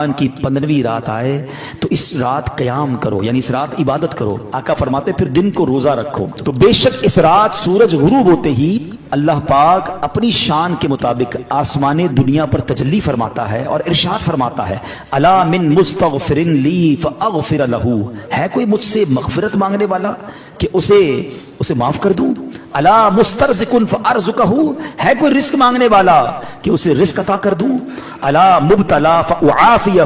کی 15ویں رات آئے تو اس رات قیام کرو، یعنی اس رات عبادت کرو۔ آقا فرماتے پھر دن کو روزہ رکھو۔ تو بے شک اس رات سورج غروب ہوتے ہی اللہ پاک اپنی شان کے مطابق آسمان دنیا پر تجلی فرماتا ہے اور ارشاد فرماتا ہے الا من مستغفر لی فاغفر لہ، ہے کوئی مجھ سے مغفرت مانگنے والا کہ اسے معاف کر دوں؟ الا مسترزق فارزقہ، ہے کوئی رزق مانگنے والا کہ اسے رزق عطا کر دوں؟ الا مبتلا فاعافیہ،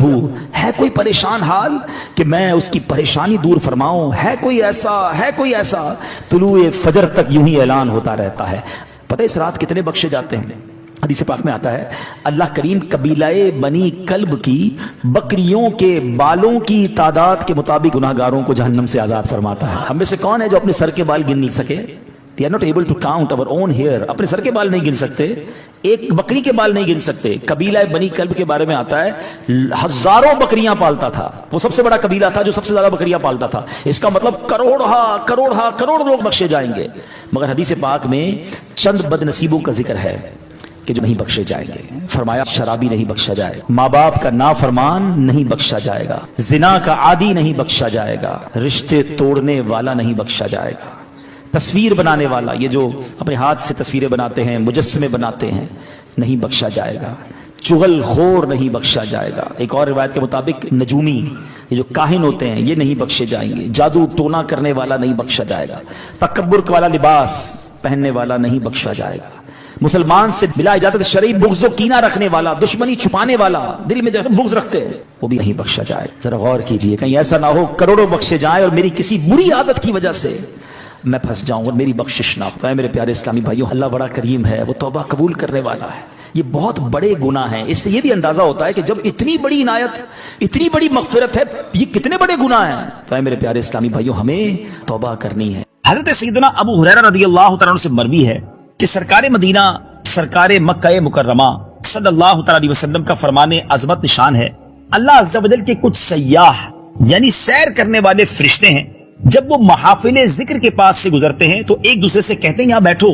ہے کوئی پریشان حال کہ میں اس کی پریشانی دور فرماؤں؟ ہے کوئی ایسا طلوع فجر تک یوں ہی اعلان ہوتا رہتا ہے۔ پتہ اس رات کتنے بخشے جاتے ہیں؟ حدیث پاک میں آتا ہے اللہ کریم قبیلہ بنی کلب کی بکریوں کے بالوں کی تعداد کے مطابق گناہگاروں کو جہنم سے آزاد فرماتا ہے۔ ہم میں سے کون ہے جو اپنے سر کے بال گن نہیں سکے؟ They are not able to count our own hair۔ اپنے سر کے بال نہیں گن سکتے، ایک بکری کے بال نہیں گن سکتے۔ قبیلہ بنی کلب کے بارے میں آتا ہے ہزاروں بکریاں پالتا تھا، وہ سب سے بڑا قبیلہ تھا جو سب سے زیادہ بکریاں پالتا تھا۔ اس کا مطلب کروڑ لوگ بخشے جائیں گے، مگر حدیث پاک میں چند بد نصیبوں کا ذکر ہے کہ جو نہیں بخشے جائیں گے۔ فرمایا شرابی نہیں بخشا جائے گا، ماں باپ کا نافرمان نہیں بخشا جائے گا، زنا کا عادی نہیں بخشا جائے گا، رشتے توڑنے والا نہیں بخشا جائے گا، تصویر بنانے والا، یہ جو اپنے ہاتھ سے تصویریں بناتے ہیں، مجسمے بناتے ہیں، نہیں بخشا جائے گا، چغل خور نہیں بخشا جائے گا۔ ایک اور روایت کے مطابق نجومی، یہ جو کاہن ہوتے ہیں، یہ نہیں بخشے جائیں گے، جادو ٹونا کرنے والا نہیں بخشا جائے گا، تکبر والا لباس پہننے والا نہیں بخشا جائے گا، مسلمان سے بلا اجازت شرعی بغض و کینہ رکھنے والا، دشمنی چھپانے والا، دل میں جب بغض رکھتے ہیں وہ بھی نہیں بخشا جائے۔ ذرا غور کیجئے کہیں ایسا نہ ہو کروڑوں بخشے جائیں اور میری کسی بری عادت کی وجہ سے میں پھنس جاؤں اور میری بخشش نہ ہو۔ میرے پیارے اسلامی بھائیوں، اللہ بڑا کریم ہے، وہ توبہ قبول کرنے والا ہے۔ یہ بہت بڑے گناہ ہیں، اس سے یہ بھی اندازہ ہوتا ہے کہ جب اتنی بڑی عنایت، اتنی بڑی مغفرت ہے، یہ کتنے بڑے گناہ ہیں۔ تو میرے پیارے اسلامی بھائیوں، ہمیں توبہ کرنی ہے۔ حضرت سیدنا ابو ہریرہ رضی اللہ تعالیٰ عنہ سے مروی ہے کہ سرکار مدینہ، سرکار مکہ مکرمہ صلی اللہ تعالیٰ علیہ وسلم کا فرمان عظمت نشان ہے، اللہ عز و جل کے کچھ سیاح یعنی سیر کرنے والے فرشتے ہیں، جب وہ محافل ذکر کے پاس سے گزرتے ہیں تو ایک دوسرے سے کہتے ہیں یہاں بیٹھو۔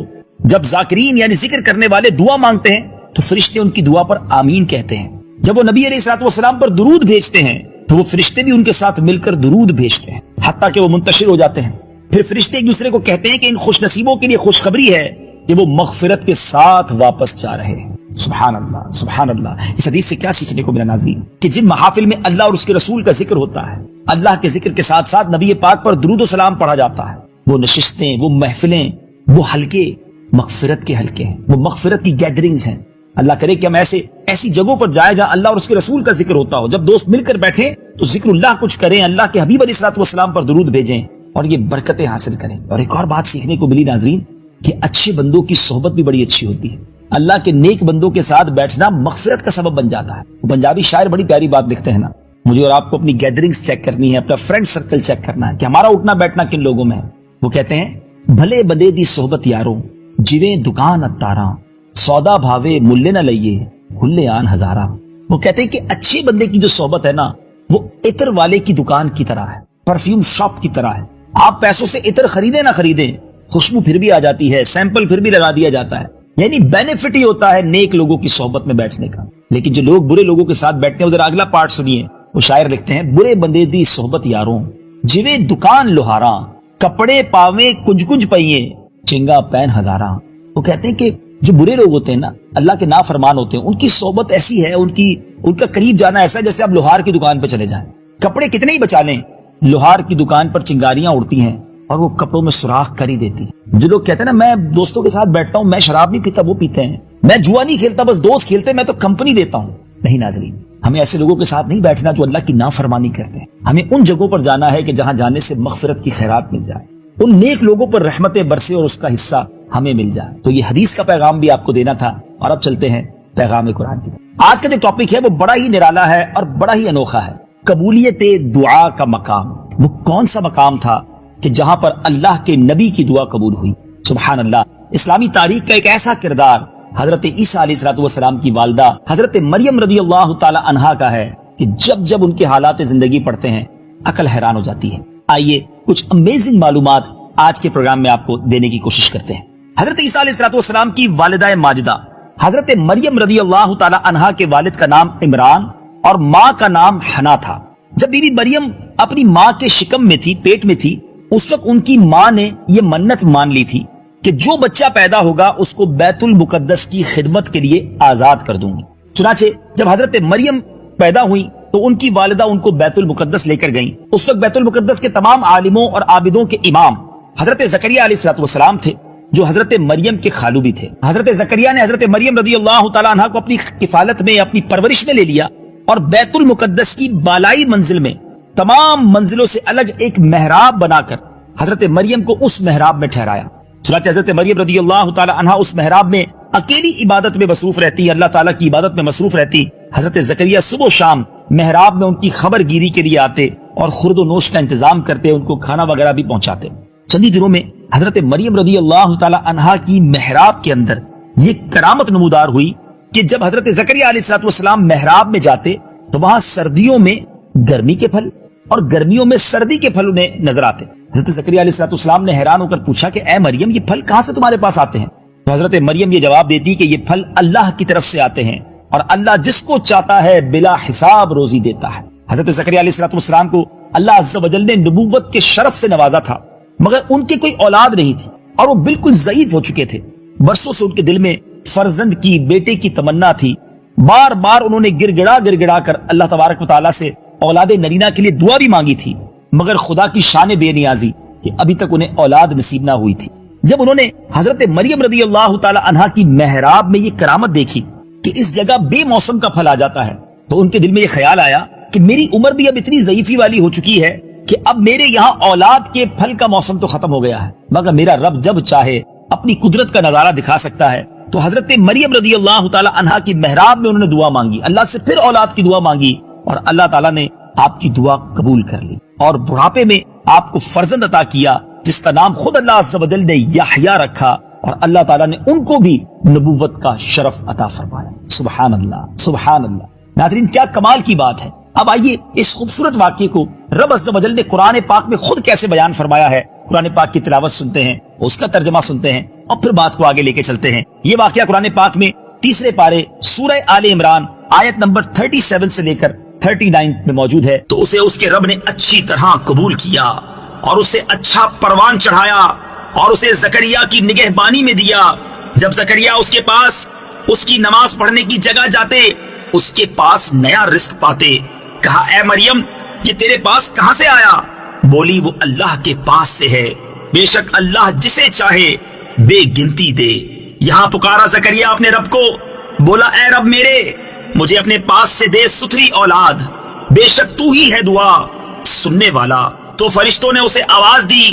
جب ذاکرین یعنی ذکر کرنے والے دعا مانگتے ہیں تو فرشتے ان کی دعا پر آمین کہتے ہیں۔ جب وہ نبی علیہ الصلوۃ والسلام پر درود بھیجتے ہیں تو وہ فرشتے بھی ان کے ساتھ مل کر درود بھیجتے ہیں، حتیٰ کہ وہ منتشر ہو جاتے ہیں۔ پھر فرشتے ایک دوسرے کو کہتے ہیں کہ ان خوش نصیبوں کے لیے خوشخبری ہے کہ وہ مغفرت کے ساتھ واپس جا رہے ہیں۔ سبحان اللہ، سبحان اللہ۔ اس حدیث سے کیا سیکھنے کو ملا ناظرین؟ کہ جن محافل میں اللہ اور اس کے رسول کا ذکر ہوتا ہے، اللہ کے ذکر کے ساتھ ساتھ نبی پاک پر درود و سلام پڑھا جاتا ہے، وہ نشستیں، وہ محفلیں، وہ حلقے مغفرت کے حلقے ہیں، وہ مغفرت کی گیدرنگز ہیں۔ اللہ کرے کہ ہم ایسی جگہوں پر جائیں جہاں اللہ اور اس کے رسول کا ذکر ہوتا ہو، جب دوست مل کر بیٹھیں تو ذکر اللہ کچھ کریں، اللہ کے حبیب علیہ الصلوۃ والسلام پر درود بھیجیں اور یہ برکتیں حاصل کریں۔ اور ایک اور بات سیکھنے کو ملی ناظرین کہ اچھے بندوں کی صحبت بھی بڑی اچھی ہوتی ہے، اللہ کے نیک بندوں کے ساتھ بیٹھنا مغفرت کا سبب بن جاتا ہے۔ پنجابی شاعر بڑی پیاری بات لکھتے ہیں نا، مجھے اور آپ کو اپنی گیدرنگز چیک کرنی ہے، اپنا فرینڈ سرکل چیک کرنا ہے کہ ہمارا اٹھنا بیٹھنا کن لوگوں میں ہے۔ وہ کہتے ہیں بھلے بدے دی صحبت یاروں، جویں دکان اتاراں، سودا بھاوے ملے نہ لئیے کھلے آن ہزاراں۔ وہ کہتے ہیں کہ اچھے بندے کی جو صحبت ہے نا، وہ عطر والے کی دکان کی طرح ہے، پرفیوم شاپ کی طرح ہے۔ آپ پیسوں سے عطر خریدیں نہ خریدیں، خوشبو پھر بھی آ جاتی ہے، سیمپل پھر بھی لگا دیا جاتا ہے، یعنی بینیفٹ ہی ہوتا ہے نیک لوگوں کی صحبت میں بیٹھنے کا۔ لیکن جو لوگ برے لوگوں کے ساتھ بیٹھتے ہیں، ادھر اگلا پارٹ سنیے، وہ شاعر لکھتے ہیں برے بندے دی صحبت یاروں، جویں دکان لوہاراں، کپڑے پاویں کچھ کچھ پئیے چنگا پین ہزاراں۔ وہ کہتے ہیں کہ جو برے لوگ ہوتے ہیں نا، اللہ کے نافرمان ہوتے ہیں، ان کی صحبت ایسی ہے، ان کا قریب جانا ایسا ہے جیسے آپ لوہار کی دکان پہ چلے جائیں۔ کپڑے کتنے ہی بچا لیں، لوہار کی دکان پر چنگاریاں اڑتی ہیں اور وہ کپڑوں میں سوراخ کر ہی دیتی ہیں۔ جو لوگ کہتے ہیں نا میں دوستوں کے ساتھ بیٹھتا ہوں، میں شراب نہیں پیتا، وہ پیتے ہیں، میں جوا نہیں کھیلتا، بس دوست کھیلتے ہیں، میں تو کمپنی دیتا ہوں۔ نہیں ناظرین، ہمیں ایسے لوگوں کے ساتھ نہیں بیٹھنا جو اللہ کی نافرمانی کرتے ہیں۔ ہمیں ان جگہوں پر جانا ہے کہ جہاں جانے سے مغفرت کی خیرات مل جائے، ان نیک لوگوں پر رحمتیں برسے اور اس کا حصہ ہمیں مل جائے۔ تو یہ حدیث کا پیغام بھی آپ کو دینا تھا، اور اب چلتے ہیں پیغام قرآن کی۔ آج کا جو ٹاپک ہے وہ بڑا ہی نرالا ہے اور بڑا ہی انوکھا ہے، قبولیت دعا کا مقام۔ وہ کون سا مقام تھا کہ جہاں پر اللہ کے نبی کی دعا قبول ہوئی؟ سبحان اللہ۔ اسلامی تاریخ کا ایک ایسا کردار حضرت عیسیٰ علیہ الصلوۃ والسلام کی والدہ حضرت مریم رضی اللہ تعالی عنہا کا ہے کہ جب ان کے حالات زندگی پڑھتے ہیں عقل حیران ہو جاتی ہے۔ آئیے کچھ امیزنگ معلومات آج کے پروگرام میں آپ کو دینے کی کوشش کرتے ہیں۔ حضرت عیسیٰ علیہ الصلوۃ والسلام کی والدہ ماجدہ حضرت مریم رضی اللہ تعالی عنہا کے والد کا نام عمران اور ماں کا نام حنا تھا۔ جب بی بی مریم اپنی ماں کے شکم میں تھی، پیٹ میں تھی، اس وقت ان کی ماں نے یہ منت مان لی تھی کہ جو بچہ پیدا ہوگا اس کو بیت المقدس کی خدمت کے لیے آزاد کر دوں گی۔ چنانچہ جب حضرت مریم پیدا ہوئی تو ان کی والدہ ان کو بیت المقدس لے کر گئیں۔ اس وقت بیت المقدس کے تمام عالموں اور عابدوں کے امام حضرت زکریا علیہ السلام تھے، جو حضرت مریم کے خالو بھی تھے۔ حضرت زکریا نے حضرت مریم رضی اللہ تعالیٰ عنہ کو اپنی کفالت میں، اپنی پرورش میں لے لیا اور بیت المقدس کی بالائی منزل میں تمام منزلوں سے الگ ایک محراب بنا کر حضرت مریم کو اس محراب میں ٹھہرایا۔ چنانچہ حضرت مریم رضی اللہ تعالیٰ عنہ اس محراب میں اکیلی عبادت میں مصروف رہتی، اللہ تعالیٰ کی عبادت میں مصروف رہتی۔ حضرت زکریا صبح و شام محراب میں ان کی خبر گیری کے لیے آتے اور خورد و نوش کا انتظام کرتے، ان کو کھانا وغیرہ بھی پہنچاتے۔ چند دنوں میں حضرت مریم رضی اللہ تعالی عنہا کی محراب کے اندر یہ کرامت نمودار ہوئی کہ جب حضرت زکریا علیہ السلام محراب میں جاتے تو وہاں سردیوں میں گرمی کے پھل اور گرمیوں میں سردی کے پھل انہیں نظر آتے۔ حضرت زکریا علیہ السلام نے حیران ہو کر پوچھا کہ اے مریم، یہ پھل کہاں سے تمہارے پاس آتے ہیں؟ تو حضرت مریم یہ جواب دیتی کہ یہ پھل اللہ کی طرف سے آتے ہیں اور اللہ جس کو چاہتا ہے بلا حساب روزی دیتا ہے۔ حضرت زکریا علیہ السلام کو اللہ عز و جل نے نبوت کے شرف سے نوازا تھا، مگر ان کی کوئی اولاد نہیں تھی اور وہ بالکل ضعیف ہو چکے تھے۔ برسوں سے ان کے دل میں فرزند کی، بیٹے کی تمنا تھی۔ بار بار انہوں نے گر گڑا کر اللہ تبارک و تعالیٰ سے اولاد نرینہ کے لیے دعا بھی مانگی تھی، مگر خدا کی شان بے نیازی کہ ابھی تک انہیں اولاد نصیب نہ ہوئی تھی۔ جب انہوں نے حضرت مریم رضی اللہ تعالی عنہا کی محراب میں یہ کرامت دیکھی کہ اس جگہ بے موسم کا پھل آ جاتا ہے، تو ان کے دل میں یہ خیال آیا کہ میری عمر بھی اب اتنی ضعیفی والی ہو چکی ہے کہ اب میرے یہاں اولاد کے پھل کا موسم تو ختم ہو گیا ہے، مگر میرا رب جب چاہے اپنی قدرت کا نظارہ دکھا سکتا ہے۔ تو حضرت مریم رضی اللہ تعالی عنہا کی محراب میں انہوں نے دعا مانگی، اللہ سے پھر اولاد کی دعا مانگی اور اللہ تعالیٰ نے آپ کی دعا قبول کر لی اور بڑھاپے میں آپ کو فرزند عطا کیا، جس کا نام خود اللہ عز و جل نے یحییٰ رکھا، اور اللہ تعالیٰ نے ان کو بھی نبوت کا شرف عطا فرمایا۔ سبحان اللہ، سبحان اللہ۔ ناظرین، کیا کمال کی بات ہے۔ اب آئیے اس خوبصورت واقعے کو رب عز و جل نے قرآن پاک میں خود کیسے بیان فرمایا ہے، قرآن پاک کی تلاوت سنتے ہیں، اس کا ترجمہ سنتے ہیں اور پھر بات کو آگے لے کے چلتے ہیں۔ یہ واقعہ قرآن پاک میں تیسرے پارے سورہ آل عمران آیت نمبر 37 سے لے کر 39 میں موجود ہے۔ تو اسے اس کے رب نے اچھی طرح قبول کیا اور اسے اچھا پروان چڑھایا اور اسے زکریا کی نگہبانی میں دیا۔ جب زکریا اس کے پاس اس کی نماز پڑھنے کی جگہ جاتے، اس کے پاس نیا رزق پاتے۔ کہا اے مریم، یہ تیرے پاس کہاں سے آیا؟ بولی وہ اللہ کے پاس سے ہے، بے شک اللہ جسے چاہے بے گنتی دے۔ یہاں پکارا زکریا اپنے رب کو، بولا اے رب میرے، مجھے اپنے پاس سے دے ستھری اولاد، بے شک تو ہی ہے دعا سننے والا۔ تو فرشتوں نے اسے آواز دی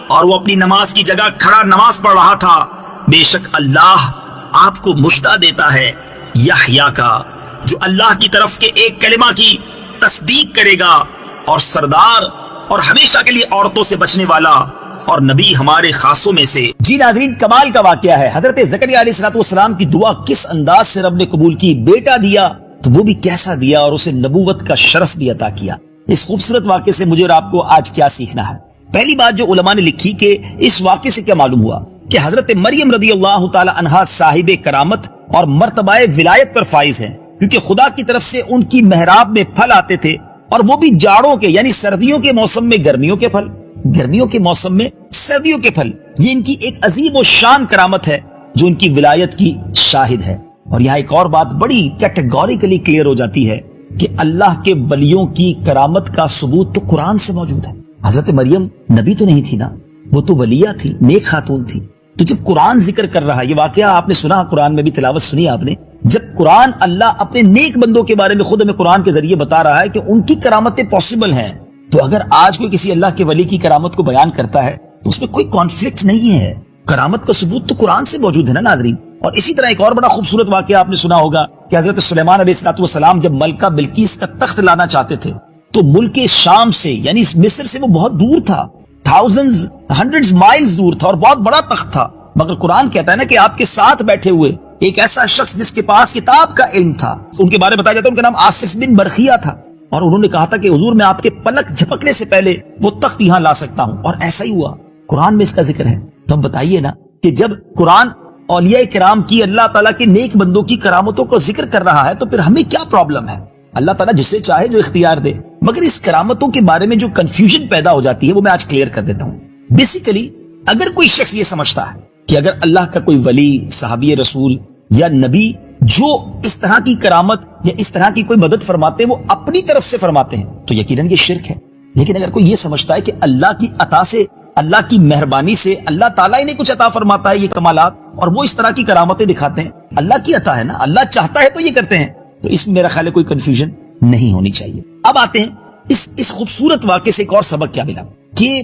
اور وہ اپنی نماز کی جگہ کھڑا نماز پڑھ رہا تھا۔ بے شک اللہ آپ کو مژدہ دیتا ہے یحییٰ کا، جو اللہ کی طرف کے ایک کلمہ کی تصدیق کرے گا، اور سردار اور ہمیشہ کے لیے عورتوں سے بچنے والا اور نبی ہمارے خاصوں میں سے۔ جی ناظرین، کمال کا واقعہ ہے۔ حضرت زکریا علیہ السلام کی دعا کس انداز سے رب نے قبول کی، بیٹا دیا تو وہ بھی کیسا دیا، اور اسے نبوت کا شرف بھی عطا کیا۔ اس خوبصورت واقعے سے مجھے اور آپ کو آج کیا سیکھنا ہے؟ پہلی بات جو علماء نے لکھی کہ اس واقعے سے کیا معلوم ہوا کہ حضرت مریم رضی اللہ تعالی عنہا صاحب کرامت اور مرتبہ ولایت پر فائز ہیں، کیونکہ خدا کی طرف سے ان کی محراب میں پھل آتے تھے، اور وہ بھی جاڑوں کے، یعنی سردیوں کے موسم میں گرمیوں کے پھل، گرمیوں کے موسم میں سردیوں کے پھل۔ یہ ان کی ایک عظیم و شان کرامت ہے جو ان کی ولایت کی شاہد ہے۔ اور یہاں ایک اور بات بڑی کیٹیگوریکلی کلیئر ہو جاتی ہے کہ اللہ کے ولیوں کی کرامت کا ثبوت تو قرآن سے موجود ہے۔ حضرت مریم نبی تو نہیں تھی نا، وہ تو ولیہ تھی، نیک خاتون تھی۔ تو جب قرآن ذکر کر رہا، یہ واقعہ آپ نے سنا، قرآن میں بھی تلاوت سنی آپ نے، جب قرآن اللہ اپنے نیک بندوں کے بارے میں خود ہمیں قرآن کے ذریعے بتا رہا ہے کہ ان کی کرامتیں پاسبل ہیں، تو اگر آج کوئی کسی اللہ کے ولی کی کرامت کو بیان کرتا ہے تو اس میں کوئی کانفلکٹ نہیں ہے۔ کرامت کا ثبوت تو قرآن سے موجود ہے نا ناظرین۔ اور اسی طرح ایک اور بڑا خوبصورت واقعہ آپ نے سنا ہوگا کہ حضرت سلیمان علیہ السلام جب ملکہ بلقیس کا تخت لانا چاہتے تھے تو ملک شام سے، یعنی مصر سے، وہ بہت دور تھا، تھاؤزنڈز ہنڈریڈز مائلز دور تھا اور بہت بڑا تخت تھا، مگر قرآن کہتا ہے نا کہ آپ کے ساتھ بیٹھے ہوئے ایک ایسا شخص جس کے پاس کتاب کا علم تھا، ان کے بارے میں بتایا جاتا ہے ان کا نام آصف بن برخیہ تھا، اور انہوں نے کہا تھا کہ حضور میں آپ کے پلک جھپکنے سے پہلے وہ تخت یہاں لا سکتا ہوں، اور ایسا ہی ہوا۔ قرآن میں اس کا ذکر ہے۔ تو اب بتائیے نا کہ جب قرآن اولیاء کرام کی، اللہ تعالیٰ کے نیک بندوں کی کرامتوں کو ذکر کر رہا ہے تو پھر ہمیں کیا پرابلم ہے؟ اللہ تعالیٰ جسے چاہے جو اختیار دے. مگر اس کرامتوں کے بارے میں جو کنفیوژن پیدا ہو جاتی ہے وہ میں آج کلیئر کر دیتا ہوں. بیسیکلی اگر کوئی شخص یہ سمجھتا ہے کہ اگر اللہ کا کوئی ولی، صحابی رسول یا نبی جو اس طرح کی کرامت یا اس طرح کی کوئی مدد فرماتے ہیں وہ اپنی طرف سے فرماتے ہیں تو یقیناً یہ شرک ہے. لیکن اگر کوئی یہ سمجھتا ہے کہ اللہ کی عطا سے، اللہ کی مہربانی سے اللہ تعالیٰ انہیں کچھ عطا فرماتا ہے یہ کمالات، اور وہ اس طرح کی کرامتیں دکھاتے ہیں، اللہ کی عطا ہے نا، اللہ چاہتا ہے تو یہ کرتے ہیں، تو اس میں میرا خیال ہے کوئی کنفیوژن نہیں ہونی چاہیے. اب آتے ہیں اس خوبصورت واقعے سے ایک اور سبق کیا ملا کہ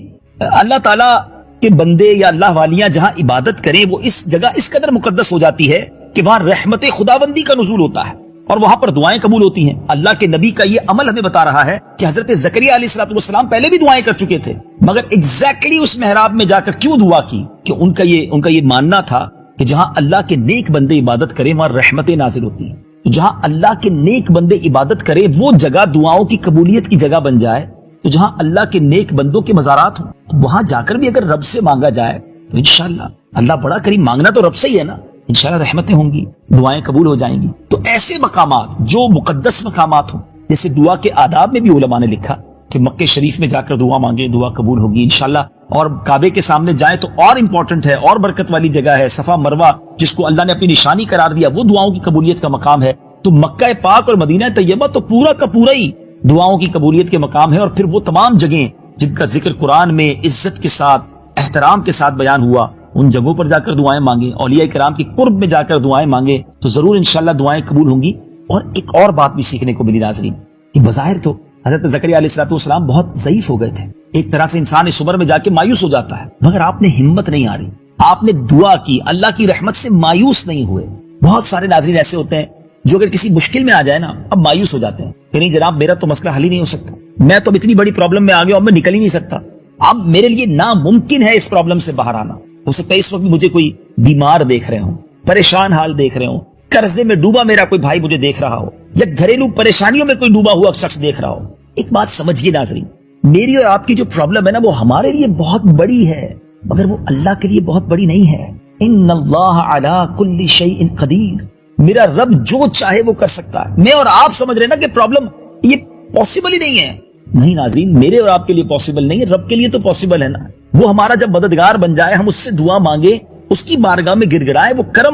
اللہ تعالیٰ کہ بندے یا اللہ والیاں جہاں عبادت کریں وہ اس جگہ اس قدر مقدس ہو جاتی ہے کہ وہاں رحمت خداوندی کا نزول ہوتا ہے اور وہاں پر دعائیں قبول ہوتی ہیں. اللہ کے نبی کا یہ عمل ہمیں بتا رہا ہے کہ حضرت زکریا علیہ السلام پہلے بھی دعائیں کر چکے تھے، مگر ایگزیکٹلی اس محراب میں جا کر کیوں دعا کی کہ ان کا یہ ماننا تھا کہ جہاں اللہ کے نیک بندے عبادت کریں وہاں رحمتیں نازل ہوتی ہیں. جہاں اللہ کے نیک بندے عبادت کریں وہ جگہ دعاؤں کی قبولیت کی جگہ بن جائے، تو جہاں اللہ کے نیک بندوں کے مزارات ہوں وہاں جا کر بھی اگر رب سے مانگا جائے تو انشاءاللہ اللہ بڑا کریم، مانگنا تو رب سے ہی ہے نا، انشاءاللہ رحمتیں ہوں گی، دعائیں قبول ہو جائیں گی. تو ایسے مقامات جو مقدس مقامات ہوں، جیسے دعا کے آداب میں بھی علماء نے لکھا کہ مکہ شریف میں جا کر دعا مانگے، دعا قبول ہوگی انشاءاللہ. اور کعبے کے سامنے جائیں تو اور امپورٹنٹ ہے، اور برکت والی جگہ ہے. صفا مروہ جس کو اللہ نے اپنی نشانی قرار دیا وہ دعاؤں کی قبولیت کا مقام ہے. تو مکہ پاک اور مدینہ طیبہ تو پورا کا پورا ہی دعاؤں کی قبولیت کے مقام ہے. اور پھر وہ تمام جگہیں جن کا ذکر قرآن میں عزت کے ساتھ، احترام کے ساتھ بیان ہوا، ان جگہوں پر جا کر دعائیں مانگیں، اولیاء کرام کی قرب میں جا کر دعائیں مانگیں تو ضرور انشاءاللہ دعائیں قبول ہوں گی. اور ایک اور بات بھی سیکھنے کو ملی ناظرین کہ بظاہر تو حضرت زکریا علیہ السلام بہت ضعیف ہو گئے تھے، ایک طرح سے انسان اس عمر میں جا کے مایوس ہو جاتا ہے، مگر آپ نے ہمت نہیں ہاری، آپ نے دعا کی، اللہ کی رحمت سے مایوس نہیں ہوئے. بہت سارے ناظرین ایسے ہوتے ہیں جو اگر کسی مشکل میں آ جائے نا اب مایوس ہو جاتے ہیں کہ نہیں جناب میرا تو مسئلہ حل ہی نہیں ہو سکتا، میں تو اتنی بڑی پرابلم میں آ گیا اور میں نکل ہی نہیں سکتا، اب میرے لیے ناممکن ہے اس پرابلم سے باہر آنا. ہو سکتا ہے اس وقت مجھے کوئی بیمار دیکھ رہے ہوں، پریشان حال دیکھ رہے ہوں، قرضے میں ڈوبا میرا کوئی بھائی مجھے دیکھ رہا ہو، یا گھریلو پریشانیوں میں کوئی ڈوبا ہوا شخص دیکھ رہا ہو. ایک بات سمجھیے ناظرین، میری اور آپ کی جو پرابلم ہے نا وہ ہمارے لیے بہت بڑی ہے مگر وہ اللہ کے لیے بہت بڑی نہیں ہے. ان اللہ علی کل شیء قدیر، میرا رب جو چاہے وہ کر سکتا ہے. میں اور آپ سمجھ رہے نا کہ پرابلم یہ پاسبل ہی نہیں ہے، نہیں ناظرین، میرے اور آپ کے لیے پاسبل نہیں ہے، رب کے لیے تو پاسبل ہے نا. وہ ہمارا جب مددگار بن جائے، ہم اس سے دعا مانگے، اس کی بارگاہ میں گر گڑائے، وہ کرم